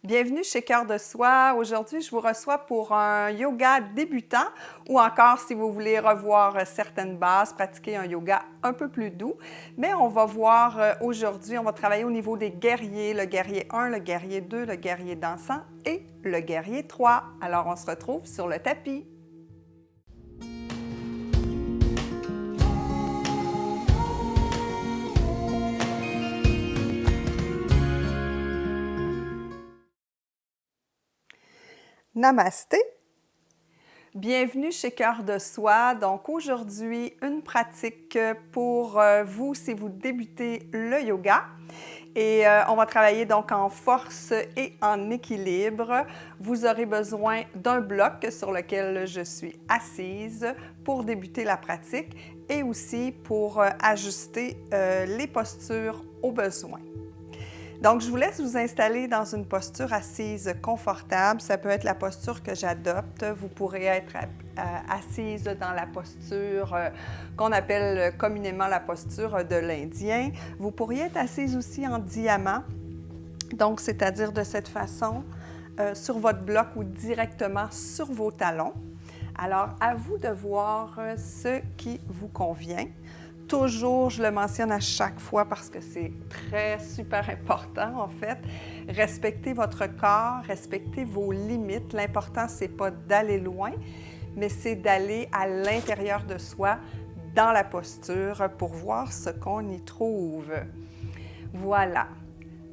Bienvenue chez Cœur de Soi. Aujourd'hui, je vous reçois pour un yoga débutant ou encore si vous voulez revoir certaines bases, pratiquer un yoga un peu plus doux. Mais on va voir aujourd'hui, on va travailler au niveau des guerriers, le guerrier 1, le guerrier 2, le guerrier dansant et le guerrier 3. Alors, on se retrouve sur le tapis. Namasté. Bienvenue chez Cœur de Soi. Donc aujourd'hui, une pratique pour vous si vous débutez le yoga. Et on va travailler donc en force et en équilibre. Vous aurez besoin d'un bloc sur lequel je suis assise pour débuter la pratique et aussi pour ajuster les postures au besoin. Donc, je vous laisse vous installer dans une posture assise confortable. Ça peut être la posture que j'adopte. Vous pourrez être assise dans la posture qu'on appelle communément la posture de l'Indien. Vous pourriez être assise aussi en diamant, donc c'est-à-dire de cette façon sur votre bloc ou directement sur vos talons. Alors, à vous de voir ce qui vous convient. Toujours, je le mentionne à chaque fois parce que c'est super important en fait. Respectez votre corps, respectez vos limites. L'important, c'est pas d'aller loin, mais c'est d'aller à l'intérieur de soi dans la posture pour voir ce qu'on y trouve. Voilà.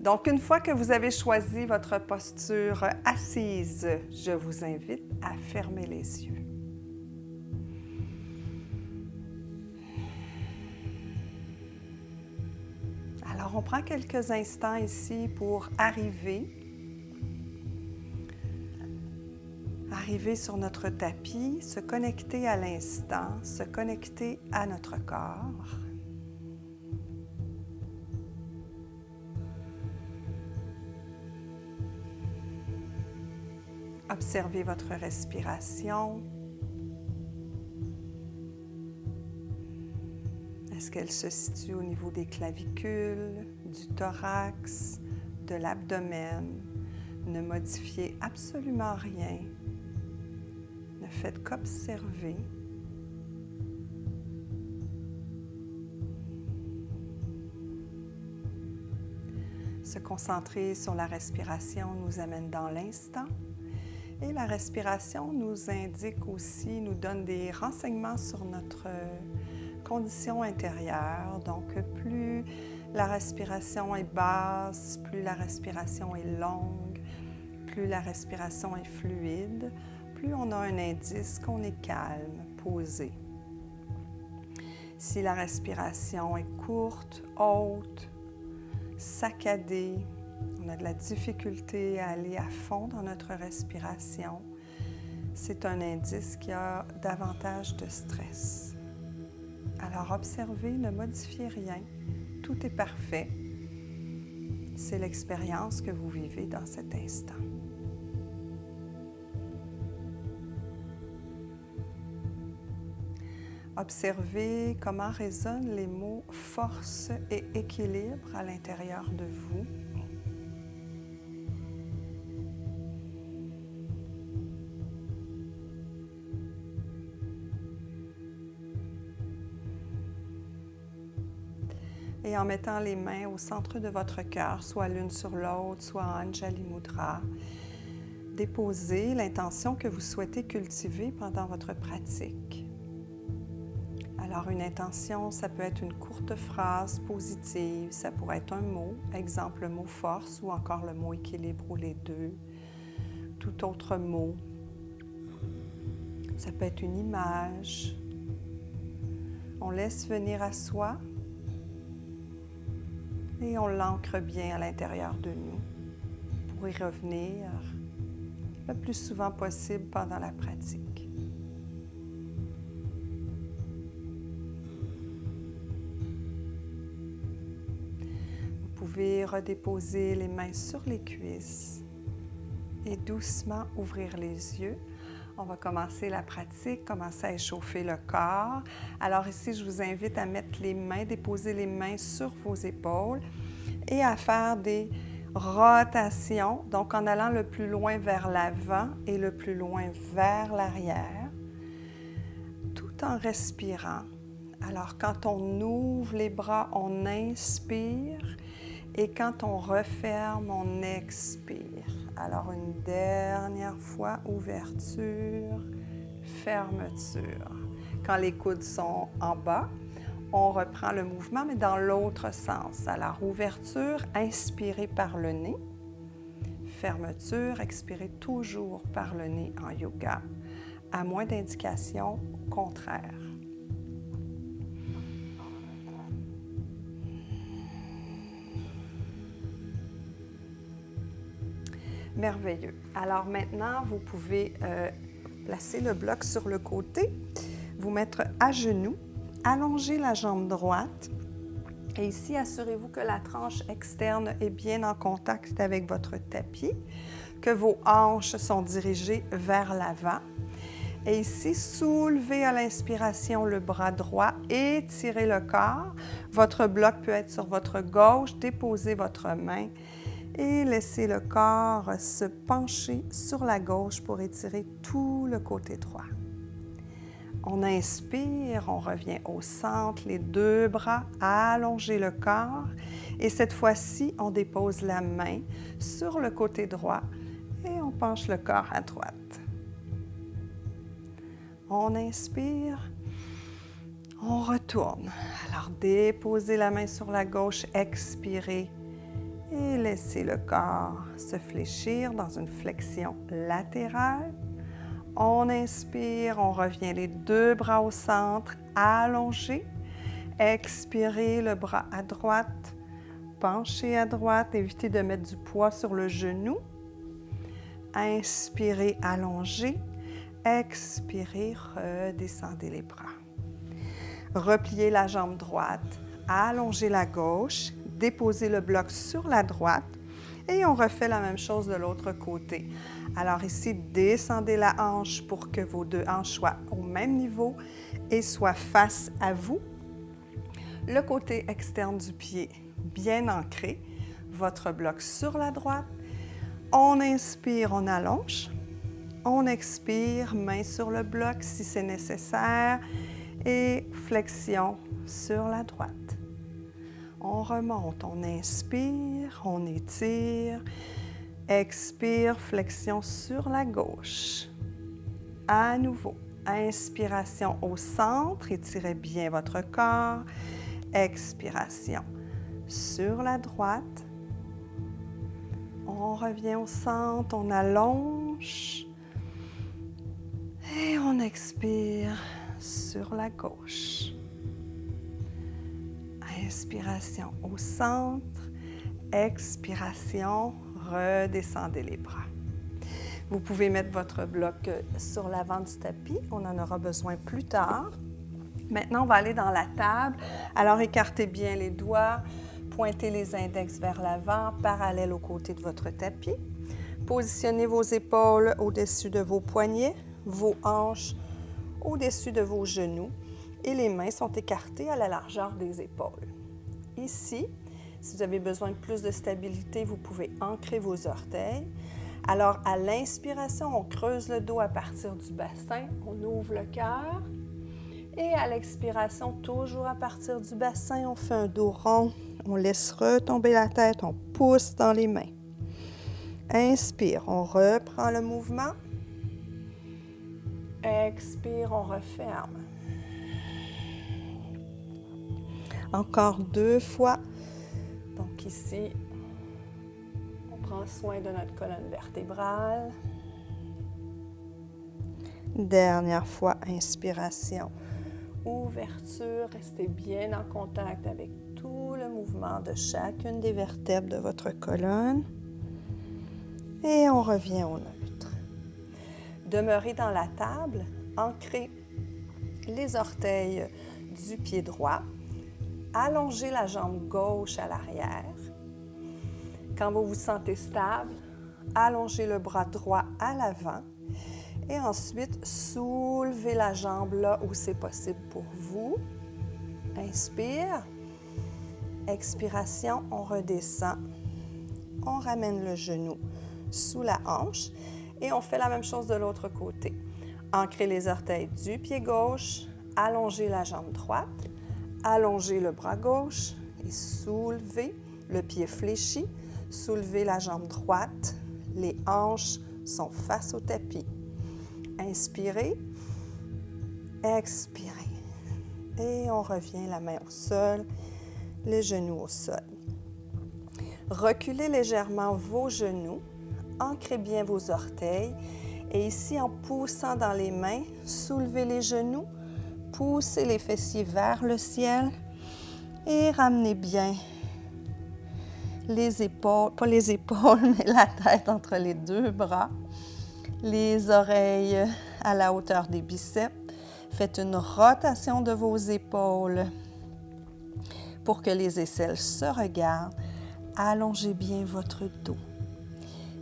Donc, une fois que vous avez choisi votre posture assise, je vous invite à fermer les yeux. Alors, on prend quelques instants ici pour arriver sur notre tapis, se connecter à l'instant, se connecter à notre corps. Observez votre respiration. Est-ce qu'elle se situe au niveau des clavicules, du thorax, de l'abdomen? Ne modifiez absolument rien. Ne faites qu'observer. Se concentrer sur la respiration nous amène dans l'instant. Et la respiration nous indique aussi, nous donne des renseignements sur notre condition intérieure. Donc, plus la respiration est basse, plus la respiration est longue, plus la respiration est fluide, plus on a un indice qu'on est calme, posé. Si la respiration est courte, haute, saccadée, on a de la difficulté à aller à fond dans notre respiration, c'est un indice qu'il y a davantage de stress. Alors, observez, ne modifiez rien, tout est parfait. C'est l'expérience que vous vivez dans cet instant. Observez comment résonnent les mots force et équilibre à l'intérieur de vous. Et en mettant les mains au centre de votre cœur, soit l'une sur l'autre, soit en Anjali Mudra, déposez l'intention que vous souhaitez cultiver pendant votre pratique. Alors, une intention, ça peut être une courte phrase positive, ça pourrait être un mot, exemple le mot force ou encore le mot équilibre ou les deux, tout autre mot. Ça peut être une image. On laisse venir à soi. Et on l'ancre bien à l'intérieur de nous pour y revenir le plus souvent possible pendant la pratique. Vous pouvez redéposer les mains sur les cuisses et doucement ouvrir les yeux. On va commencer la pratique, commencer à échauffer le corps. Alors ici, je vous invite à mettre les mains, déposer les mains sur vos épaules et à faire des Rotation, donc en allant le plus loin vers l'avant et le plus loin vers l'arrière, tout en respirant. Alors, quand on ouvre les bras, on inspire et quand on referme, on expire. Alors, une dernière fois, ouverture, fermeture. Quand les coudes sont en bas, on reprend le mouvement, mais dans l'autre sens. Alors, ouverture, inspirez par le nez. Fermeture, expirez toujours par le nez en yoga, à moins d'indications contraires. Merveilleux. Alors maintenant, vous pouvez placer le bloc sur le côté, vous mettre à genoux, allonger la jambe droite et ici, assurez-vous que la tranche externe est bien en contact avec votre tapis, que vos hanches sont dirigées vers l'avant. Et ici, soulevez à l'inspiration le bras droit, étirez le corps. Votre bloc peut être sur votre gauche, déposez votre main et laissez le corps se pencher sur la gauche pour étirer tout le côté droit. On inspire, on revient au centre, les deux bras, allongez le corps et cette fois-ci, on dépose la main sur le côté droit et on penche le corps à droite. On inspire, on retourne. Alors, déposez la main sur la gauche, expirez et laissez le corps se fléchir dans une flexion latérale. On inspire, on revient les deux bras au centre, allongés. Expirez le bras à droite, penchez à droite, évitez de mettre du poids sur le genou. Inspirez, allongez. Expirez, redescendez les bras. Repliez la jambe droite, allongez la gauche, déposez le bloc sur la droite et on refait la même chose de l'autre côté. Alors ici, descendez la hanche pour que vos deux hanches soient au même niveau et soient face à vous. Le côté externe du pied bien ancré, votre bloc sur la droite. On inspire, on allonge. On expire, main sur le bloc si c'est nécessaire et flexion sur la droite. On remonte, on inspire, on étire, expire, flexion sur la gauche. À nouveau, inspiration au centre, étirez bien votre corps. Expiration sur la droite. On revient au centre, on allonge. Et on expire sur la gauche. Inspiration au centre, expiration, redescendez les bras. Vous pouvez mettre votre bloc sur l'avant du tapis, on en aura besoin plus tard. Maintenant, on va aller dans la table. Alors, écartez bien les doigts, pointez les index vers l'avant, parallèles aux côtés de votre tapis. Positionnez vos épaules au-dessus de vos poignets, vos hanches au-dessus de vos genoux et les mains sont écartées à la largeur des épaules. Ici, si vous avez besoin de plus de stabilité, vous pouvez ancrer vos orteils. Alors, à l'inspiration, on creuse le dos à partir du bassin, on ouvre le cœur. Et à l'expiration, toujours à partir du bassin, on fait un dos rond, on laisse retomber la tête, on pousse dans les mains. Inspire, on reprend le mouvement. Expire, on referme. Encore 2 fois. Donc ici, on prend soin de notre colonne vertébrale. Dernière fois, inspiration. Ouverture, restez bien en contact avec tout le mouvement de chacune des vertèbres de votre colonne. Et on revient au neutre. Demeurez dans la table, ancrez les orteils du pied droit, allongez la jambe gauche à l'arrière. Quand vous vous sentez stable, allongez le bras droit à l'avant. Et ensuite, soulevez la jambe là où c'est possible pour vous. Inspire. Expiration, on redescend. On ramène le genou sous la hanche et on fait la même chose de l'autre côté. Ancrez les orteils du pied gauche, allongez la jambe droite, allongez le bras gauche et soulevez le pied fléchi, soulevez la jambe droite, les hanches sont face au tapis. Inspirez, expirez. Et on revient la main au sol, les genoux au sol. Reculez légèrement vos genoux, ancrez bien vos orteils et ici en poussant dans les mains, soulevez les genoux, poussez les fessiers vers le ciel et ramenez bien les épaules, pas les épaules, mais la tête entre les deux bras, les oreilles à la hauteur des biceps. Faites une rotation de vos épaules pour que les aisselles se regardent. Allongez bien votre dos.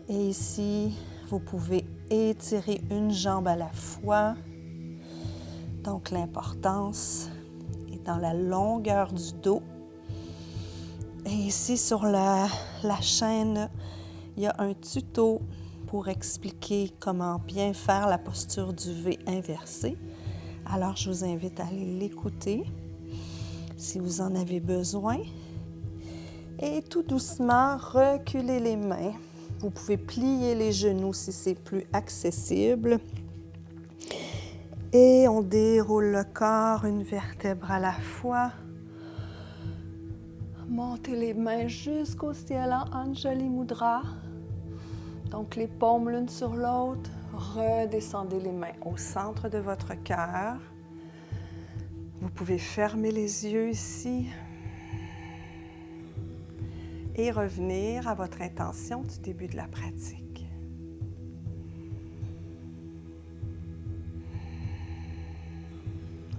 Et ici, vous pouvez étirer une jambe à la fois. Donc, l'importance est dans la longueur du dos. Et ici, sur la chaîne, il y a un tuto pour expliquer comment bien faire la posture du V inversé. Alors, je vous invite à aller l'écouter si vous en avez besoin. Et tout doucement, reculez les mains. Vous pouvez plier les genoux si c'est plus accessible. Et on déroule le corps, une vertèbre à la fois. Montez les mains jusqu'au ciel en Anjali Mudra. Donc, les paumes l'une sur l'autre. Redescendez les mains au centre de votre cœur. Vous pouvez fermer les yeux ici et revenir à votre intention du début de la pratique.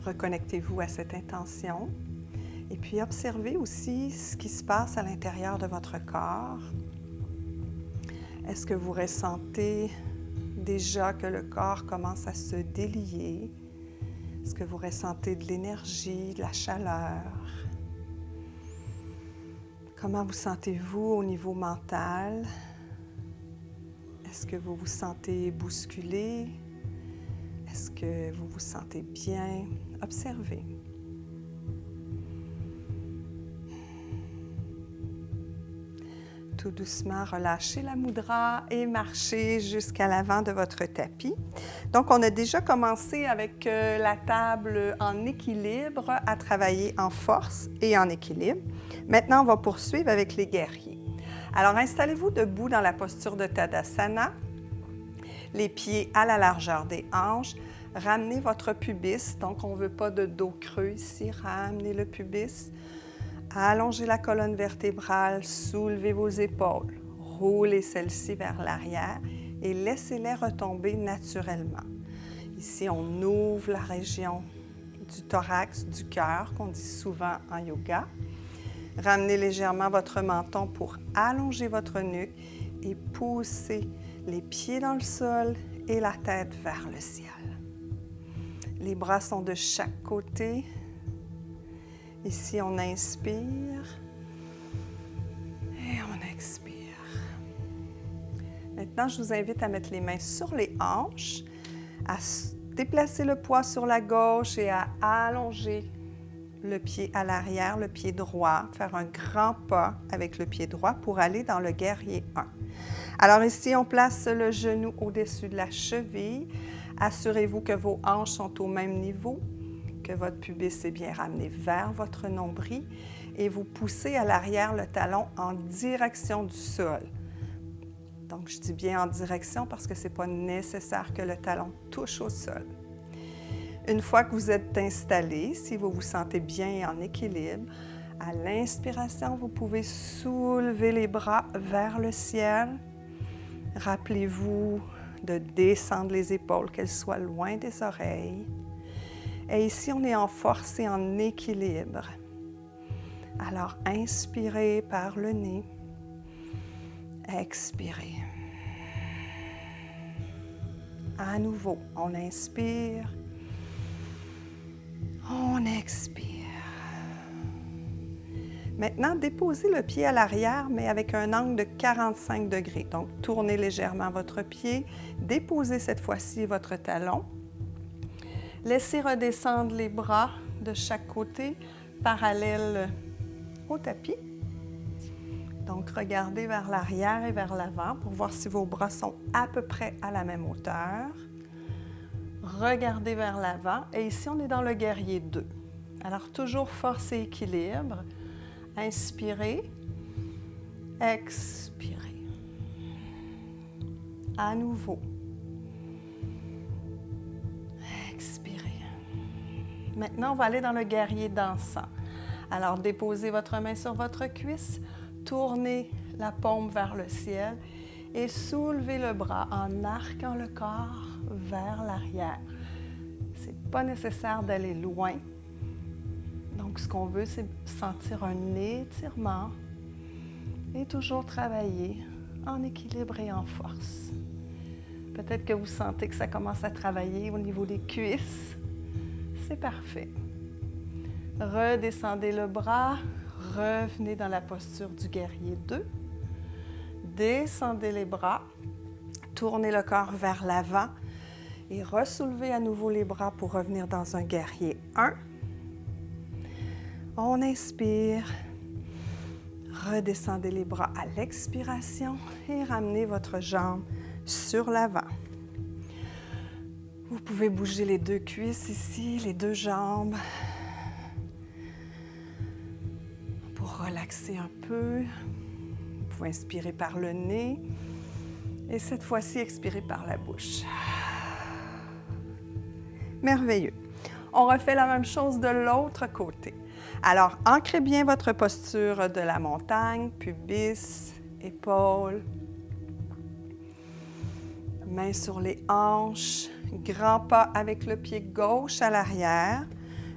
Reconnectez-vous à cette intention et puis observez aussi ce qui se passe à l'intérieur de votre corps. Est-ce que vous ressentez déjà que le corps commence à se délier? Est-ce que vous ressentez de l'énergie, de la chaleur? Comment vous sentez-vous au niveau mental? Est-ce que vous vous sentez bousculé? Est-ce que vous vous sentez bien? Observez. Tout doucement, relâchez la mudra et marchez jusqu'à l'avant de votre tapis. Donc, on a déjà commencé avec la table en équilibre à travailler en force et en équilibre. Maintenant, on va poursuivre avec les guerriers. Alors, installez-vous debout dans la posture de Tadasana, les pieds à la largeur des hanches. Ramenez votre pubis, donc on ne veut pas de dos creux ici, ramenez le pubis. Allongez la colonne vertébrale, soulevez vos épaules, roulez celles-ci vers l'arrière et laissez-les retomber naturellement. Ici, on ouvre la région du thorax, du cœur, qu'on dit souvent en yoga. Ramenez légèrement votre menton pour allonger votre nuque et poussez les pieds dans le sol et la tête vers le ciel. Les bras sont de chaque côté. Ici, on inspire et on expire. Maintenant, je vous invite à mettre les mains sur les hanches, à déplacer le poids sur la gauche et à allonger le pied à l'arrière, le pied droit, faire un grand pas avec le pied droit pour aller dans le guerrier 1. Alors ici, on place le genou au-dessus de la cheville. Assurez-vous que vos hanches sont au même niveau, que votre pubis est bien ramené vers votre nombril et vous poussez à l'arrière le talon en direction du sol. Donc, je dis bien en direction parce que ce n'est pas nécessaire que le talon touche au sol. Une fois que vous êtes installé, si vous vous sentez bien et en équilibre, à l'inspiration, vous pouvez soulever les bras vers le ciel. Rappelez-vous de descendre les épaules, qu'elles soient loin des oreilles. Et ici, on est en force et en équilibre. Alors, inspirez par le nez. Expirez. À nouveau, on inspire. On expire. Maintenant, déposez le pied à l'arrière, mais avec un angle de 45 degrés. Donc, tournez légèrement votre pied, déposez cette fois-ci votre talon. Laissez redescendre les bras de chaque côté, parallèles au tapis. Donc, regardez vers l'arrière et vers l'avant pour voir si vos bras sont à peu près à la même hauteur. Regardez vers l'avant et ici, on est dans le guerrier 2. Alors, toujours force et équilibre. Inspirez, expirez. À nouveau. Expirez. Maintenant, on va aller dans le guerrier dansant. Alors, déposez votre main sur votre cuisse, tournez la paume vers le ciel et soulevez le bras en arquant le corps vers l'arrière. Ce n'est pas nécessaire d'aller loin. Donc, ce qu'on veut, c'est sentir un étirement et toujours travailler en équilibre et en force. Peut-être que vous sentez que ça commence à travailler au niveau des cuisses. C'est parfait. Redescendez le bras, revenez dans la posture du guerrier 2. Descendez les bras, tournez le corps vers l'avant et ressoulevez à nouveau les bras pour revenir dans un guerrier 1. On inspire, redescendez les bras à l'expiration et ramenez votre jambe sur l'avant. Vous pouvez bouger les deux cuisses ici, les deux jambes pour relaxer un peu. Vous pouvez inspirer par le nez et cette fois-ci expirez par la bouche. Merveilleux. On refait la même chose de l'autre côté. Alors, ancrez bien votre posture de la montagne, pubis, épaules, mains sur les hanches, grand pas avec le pied gauche à l'arrière,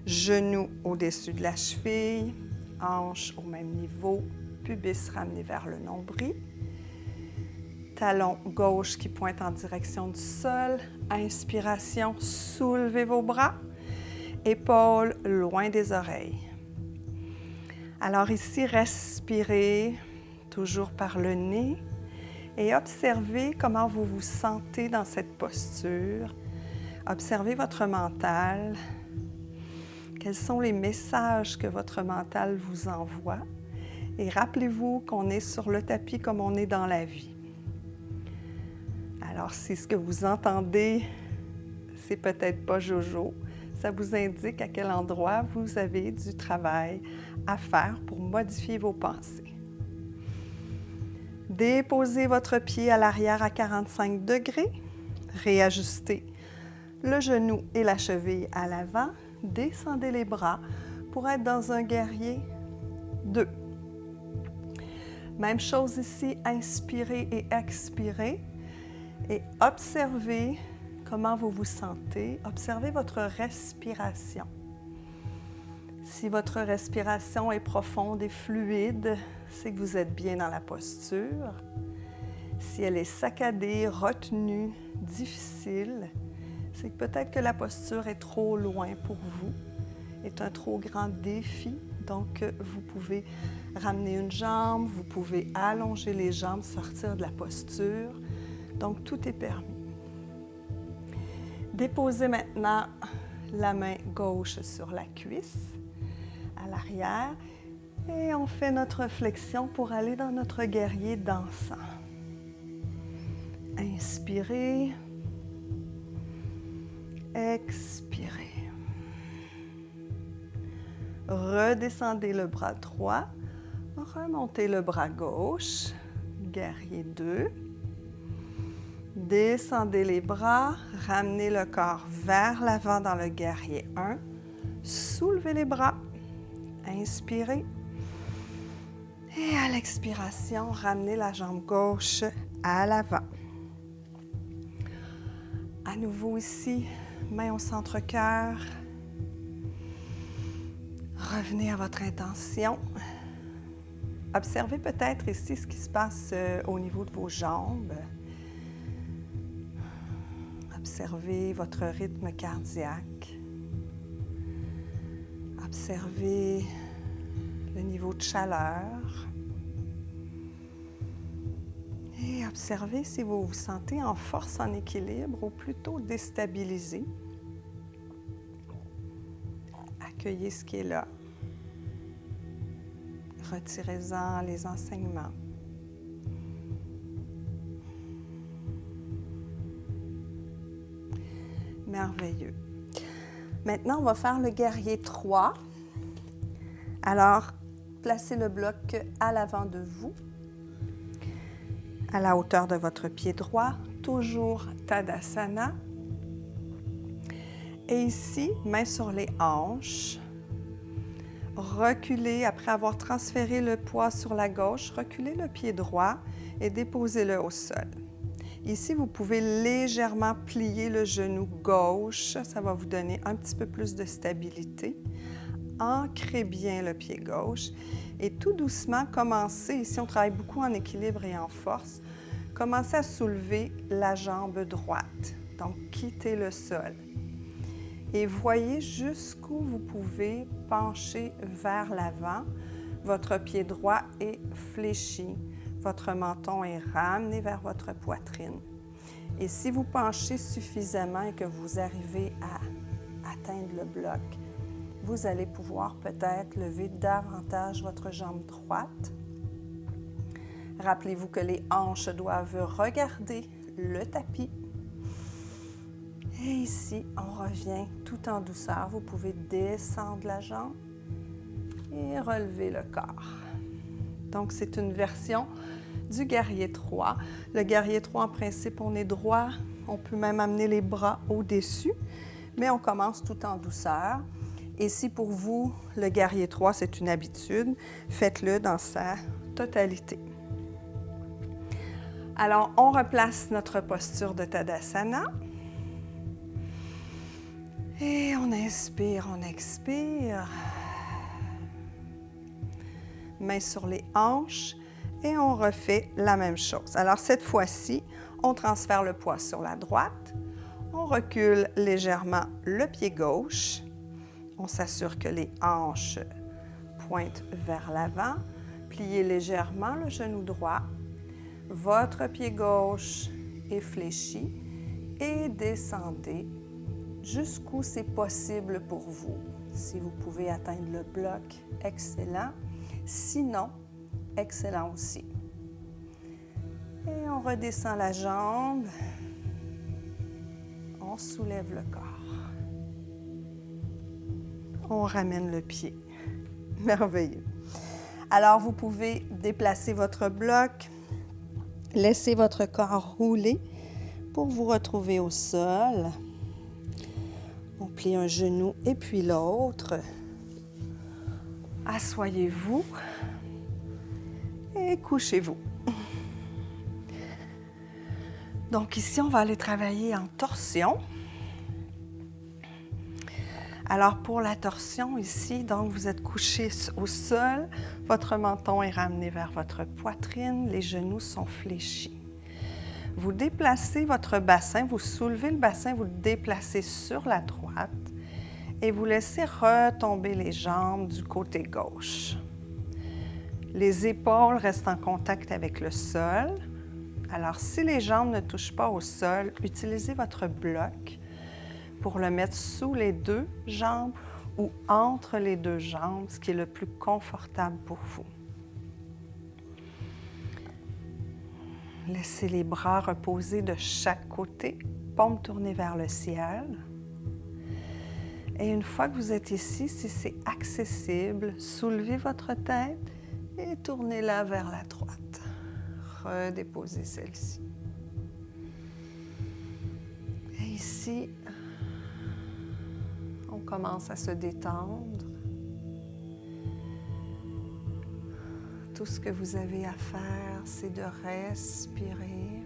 genoux au-dessus de la cheville, hanches au même niveau, pubis ramené vers le nombril, talon gauche qui pointe en direction du sol, inspiration, soulevez vos bras, épaules loin des oreilles. Alors ici, respirez toujours par le nez et observez comment vous vous sentez dans cette posture. Observez votre mental. Quels sont les messages que votre mental vous envoie? Et rappelez-vous qu'on est sur le tapis comme on est dans la vie. Alors, si ce que vous entendez, c'est peut-être pas Jojo, ça vous indique à quel endroit vous avez du travail à faire pour modifier vos pensées. Déposez votre pied à l'arrière à 45 degrés. Réajustez le genou et la cheville à l'avant. Descendez les bras pour être dans un guerrier 2. Même chose ici, inspirez et expirez. Et observez comment vous vous sentez. Observez votre respiration. Si votre respiration est profonde et fluide, c'est que vous êtes bien dans la posture. Si elle est saccadée, retenue, difficile, c'est que peut-être que la posture est trop loin pour vous, est un trop grand défi. Donc, vous pouvez ramener une jambe, vous pouvez allonger les jambes, sortir de la posture. Donc, tout est permis. Déposez maintenant la main gauche sur la cuisse, à l'arrière, et on fait notre flexion pour aller dans notre guerrier dansant. Inspirez, expirez. Redescendez le bras droit, remontez le bras gauche, guerrier 2. Descendez les bras, ramenez le corps vers l'avant dans le guerrier 1. Soulevez les bras, inspirez. Et à l'expiration, ramenez la jambe gauche à l'avant. À nouveau ici, main au centre-cœur. Revenez à votre intention. Observez peut-être ici ce qui se passe au niveau de vos jambes. Observez votre rythme cardiaque. Observez le niveau de chaleur. Et observez si vous vous sentez en force, en équilibre ou plutôt déstabilisé. Accueillez ce qui est là. Retirez-en les enseignements. Merveilleux. Maintenant, on va faire le guerrier 3. Alors, placez le bloc à l'avant de vous, à la hauteur de votre pied droit, toujours Tadasana. Et ici, main sur les hanches. Reculez, après avoir transféré le poids sur la gauche, reculez le pied droit et déposez-le au sol. Ici, vous pouvez légèrement plier le genou gauche. Ça va vous donner un petit peu plus de stabilité. Ancrez bien le pied gauche et tout doucement, commencez, ici on travaille beaucoup en équilibre et en force, commencez à soulever la jambe droite. Donc, quittez le sol. Et voyez jusqu'où vous pouvez pencher vers l'avant. Votre pied droit est fléchi. Votre menton est ramené vers votre poitrine. Et si vous penchez suffisamment et que vous arrivez à atteindre le bloc, vous allez pouvoir peut-être lever davantage votre jambe droite. Rappelez-vous que les hanches doivent regarder le tapis. Et ici, on revient tout en douceur. Vous pouvez descendre la jambe et relever le corps. Donc, c'est une version du guerrier 3. Le guerrier 3, en principe, on est droit. On peut même amener les bras au-dessus, mais on commence tout en douceur. Et si pour vous, le guerrier 3, c'est une habitude, faites-le dans sa totalité. Alors, on replace notre posture de Tadasana. Et on inspire, on expire. Main sur les hanches et on refait la même chose. Alors cette fois-ci, on transfère le poids sur la droite. On recule légèrement le pied gauche. On s'assure que les hanches pointent vers l'avant. Pliez légèrement le genou droit. Votre pied gauche est fléchi et descendez jusqu'où c'est possible pour vous. Si vous pouvez atteindre le bloc, excellent. Sinon, excellent aussi. Et on redescend la jambe. On soulève le corps. On ramène le pied. Merveilleux. Alors, vous pouvez déplacer votre bloc, laisser votre corps rouler pour vous retrouver au sol. On plie un genou et puis l'autre. Assoyez-vous et couchez-vous. Donc ici, on va aller travailler en torsion. Alors pour la torsion ici, donc vous êtes couché au sol, votre menton est ramené vers votre poitrine, les genoux sont fléchis. Vous déplacez votre bassin, vous soulevez le bassin, vous le déplacez sur la droite et vous laissez retomber les jambes du côté gauche. Les épaules restent en contact avec le sol. Alors, si les jambes ne touchent pas au sol, utilisez votre bloc pour le mettre sous les deux jambes ou entre les deux jambes, ce qui est le plus confortable pour vous. Laissez les bras reposer de chaque côté, paume tournée vers le ciel. Et une fois que vous êtes ici, si c'est accessible, soulevez votre tête et tournez-la vers la droite. Redéposez celle-ci. Et ici, on commence à se détendre. Tout ce que vous avez à faire, c'est de respirer,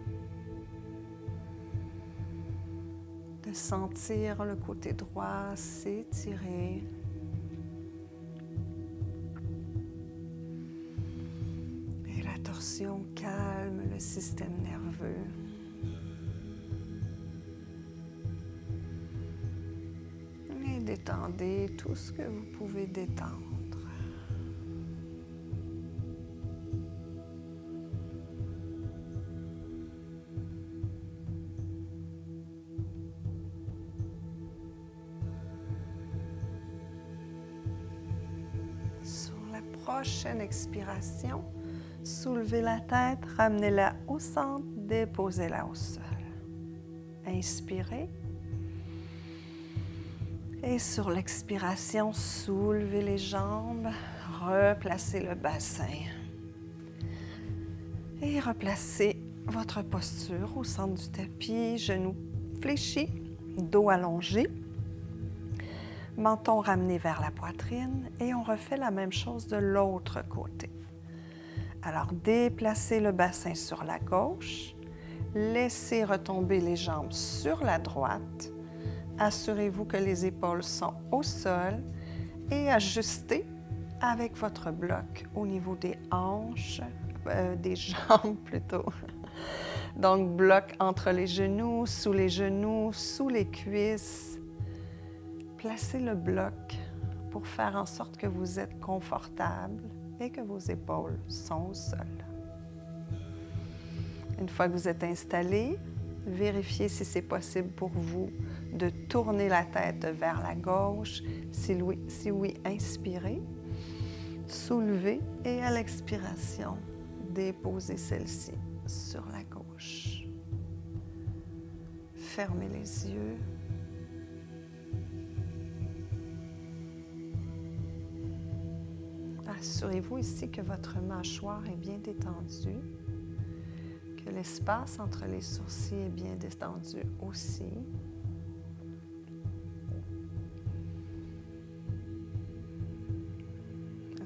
de sentir le côté droit s'étirer. Et la torsion calme le système nerveux. Et détendez tout ce que vous pouvez détendre. prochaine expiration, soulevez la tête, ramenez-la au centre, déposez-la au sol. Inspirez. Et sur l'expiration, soulevez les jambes, replacez le bassin. Et replacez votre posture au centre du tapis, genoux fléchis, dos allongé, menton ramené vers la poitrine et on refait la même chose de l'autre côté. Alors, déplacez le bassin sur la gauche, laissez retomber les jambes sur la droite, assurez-vous que les épaules sont au sol et ajustez avec votre bloc au niveau des hanches, des jambes plutôt. Donc, bloc entre les genoux, sous les cuisses. Placez le bloc pour faire en sorte que vous êtes confortable et que vos épaules sont au sol. Une fois que vous êtes installé, vérifiez si c'est possible pour vous de tourner la tête vers la gauche. Si oui, inspirez, soulevez et à l'expiration, déposez celle-ci sur la gauche. Fermez les yeux. Assurez-vous ici que votre mâchoire est bien détendue, que l'espace entre les sourcils est bien détendu aussi.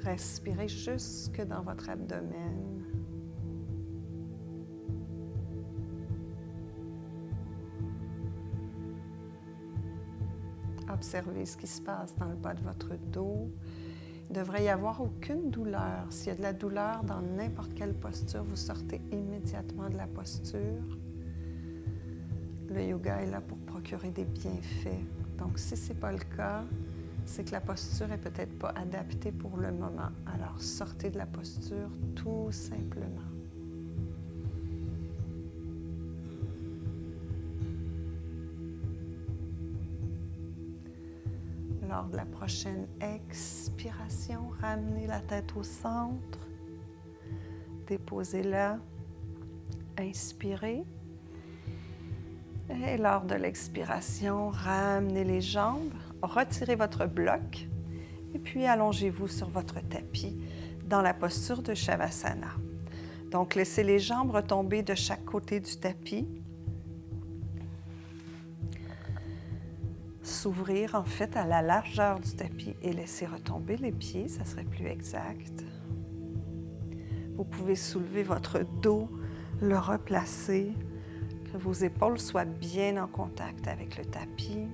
Respirez jusque dans votre abdomen. Observez ce qui se passe dans le bas de votre dos. Il ne devrait y avoir aucune douleur. S'il y a de la douleur dans n'importe quelle posture, vous sortez immédiatement de la posture. Le yoga est là pour procurer des bienfaits. Donc, si ce n'est pas le cas, c'est que la posture n'est peut-être pas adaptée pour le moment. Alors, sortez de la posture tout simplement. Lors de la prochaine expiration, ramenez la tête au centre, déposez-la, inspirez. Et lors de l'expiration, ramenez les jambes, retirez votre bloc et puis allongez-vous sur votre tapis dans la posture de Shavasana. Donc, laissez les jambes retomber de chaque côté du tapis. S'ouvrir en fait à la largeur du tapis et laisser retomber les pieds, ça serait plus exact. Vous pouvez soulever votre dos, le replacer, que vos épaules soient bien en contact avec le tapis.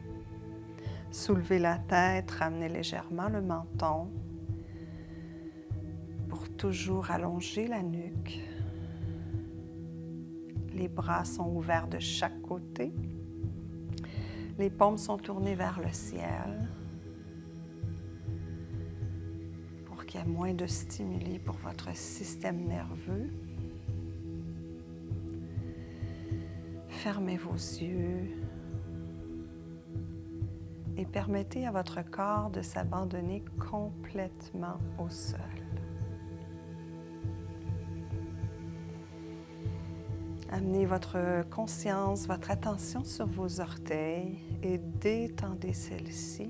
Soulevez la tête, ramenez légèrement le menton pour toujours allonger la nuque. Les bras sont ouverts de chaque côté. Les paumes sont tournées vers le ciel pour qu'il y ait moins de stimuli pour votre système nerveux. Fermez vos yeux et permettez à votre corps de s'abandonner complètement au sol. Amenez votre conscience, votre attention sur vos orteils et détendez celle-ci.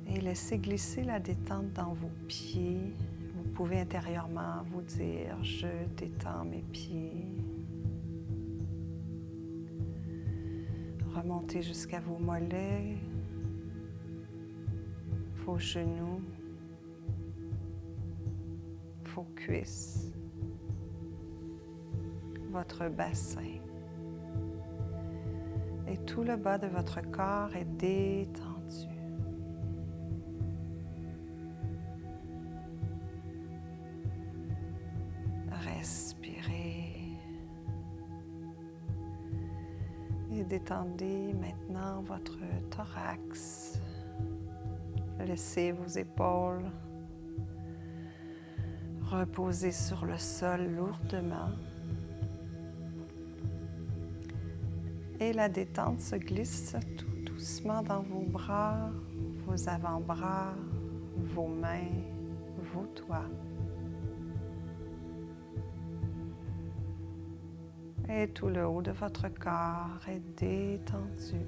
Et laissez glisser la détente dans vos pieds. Vous pouvez intérieurement vous dire « Je détends mes pieds ». Remontez jusqu'à vos mollets, vos genoux, vos cuisses, votre bassin. Et tout le bas de votre corps est détendu. Respirez. Et détendez maintenant votre thorax. Laissez vos épaules reposer sur le sol lourdement. Et la détente se glisse tout doucement dans vos bras, vos avant-bras, vos mains, vos doigts. Et tout le haut de votre corps est détendu.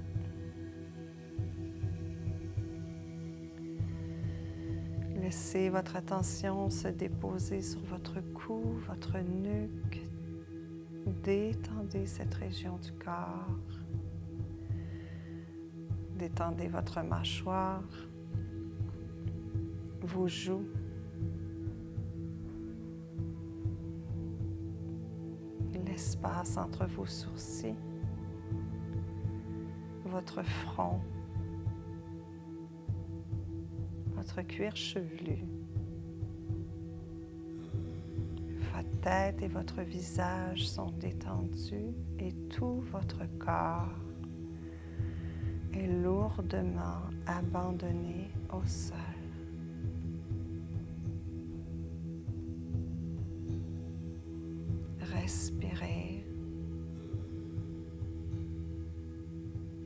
Laissez votre attention se déposer sur votre cou, votre nuque. Détendez cette région du corps. Détendez votre mâchoire, vos joues. L'espace entre vos sourcils, votre front, votre cuir chevelu, votre tête et votre visage sont détendus et tout votre corps est lourdement abandonné au sol. Respirez.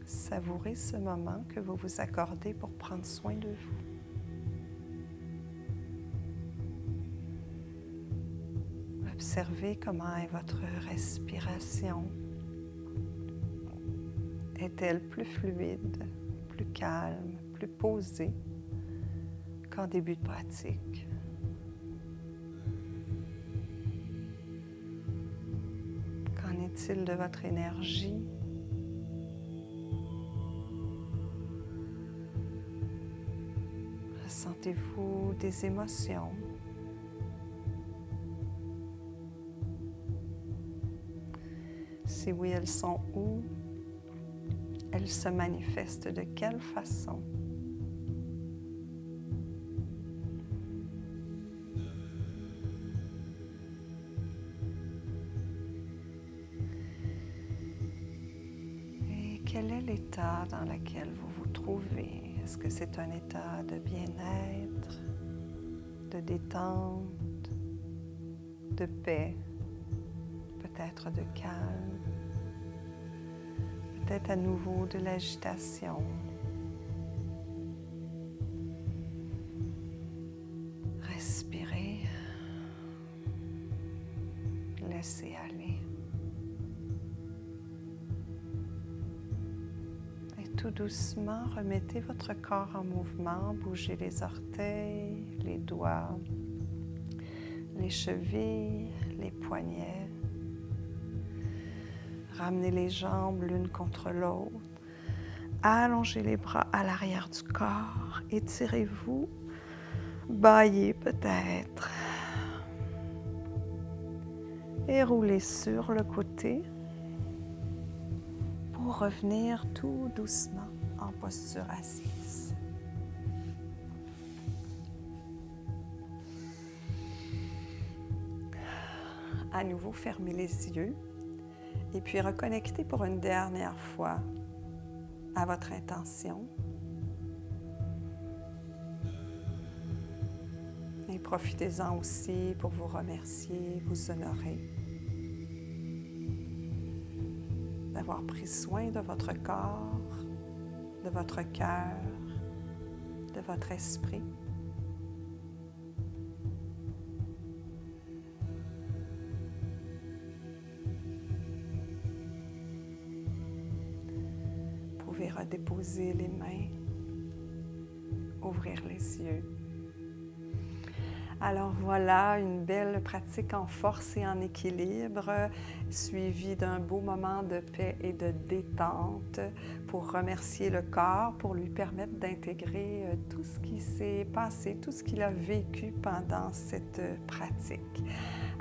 Savourez ce moment que vous vous accordez pour prendre soin de vous. Observez comment est votre respiration. Est-elle plus fluide, plus calme, plus posée qu'en début de pratique? Qu'en est-il de votre énergie? Ressentez-vous des émotions? Si oui, elles sont où? Elles se manifestent de quelle façon? Et quel est l'état dans lequel vous vous trouvez? Est-ce que c'est un état de bien-être, de détente, de paix, peut-être de calme? Peut-être à nouveau de l'agitation. Respirez. Laissez aller. Et tout doucement, remettez votre corps en mouvement. Bougez les orteils, les doigts, les chevilles, les poignets. Ramenez les jambes l'une contre l'autre. Allongez les bras à l'arrière du corps. Étirez-vous. Bâillez peut-être. Et roulez sur le côté pour revenir tout doucement en posture assise. À nouveau, fermez les yeux. Et puis reconnectez pour une dernière fois à votre intention. Et profitez-en aussi pour vous remercier, vous honorer d'avoir pris soin de votre corps, de votre cœur, de votre esprit. Redéposer les mains, ouvrir les yeux. Alors voilà, une belle pratique en force et en équilibre, suivie d'un beau moment de paix et de détente pour remercier le corps, pour lui permettre d'intégrer tout ce qui s'est passé, tout ce qu'il a vécu pendant cette pratique.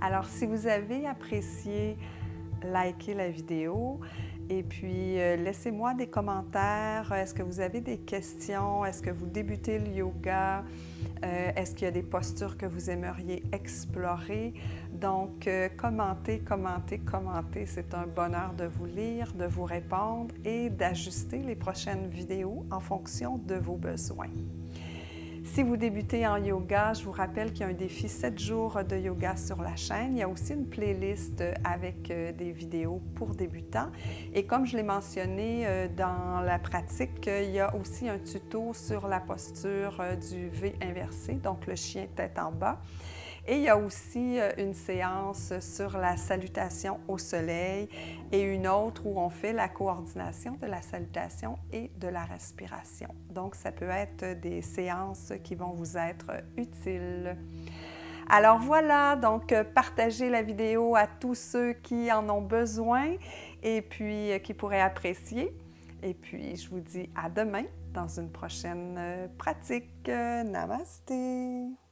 Alors si vous avez apprécié, likez la vidéo. Et puis, laissez-moi des commentaires. Est-ce que vous avez des questions? Est-ce que vous débutez le yoga? Est-ce qu'il y a des postures que vous aimeriez explorer? Donc, commentez. C'est un bonheur de vous lire, de vous répondre et d'ajuster les prochaines vidéos en fonction de vos besoins. Si vous débutez en yoga, je vous rappelle qu'il y a un défi 7 jours de yoga sur la chaîne. Il y a aussi une playlist avec des vidéos pour débutants. Et comme je l'ai mentionné dans la pratique, il y a aussi un tuto sur la posture du V inversé, donc le chien tête en bas. Et il y a aussi une séance sur la salutation au soleil et une autre où on fait la coordination de la salutation et de la respiration. Donc, ça peut être des séances qui vont vous être utiles. Alors voilà, donc partagez la vidéo à tous ceux qui en ont besoin et puis qui pourraient apprécier. Et puis, je vous dis à demain dans une prochaine pratique. Namasté!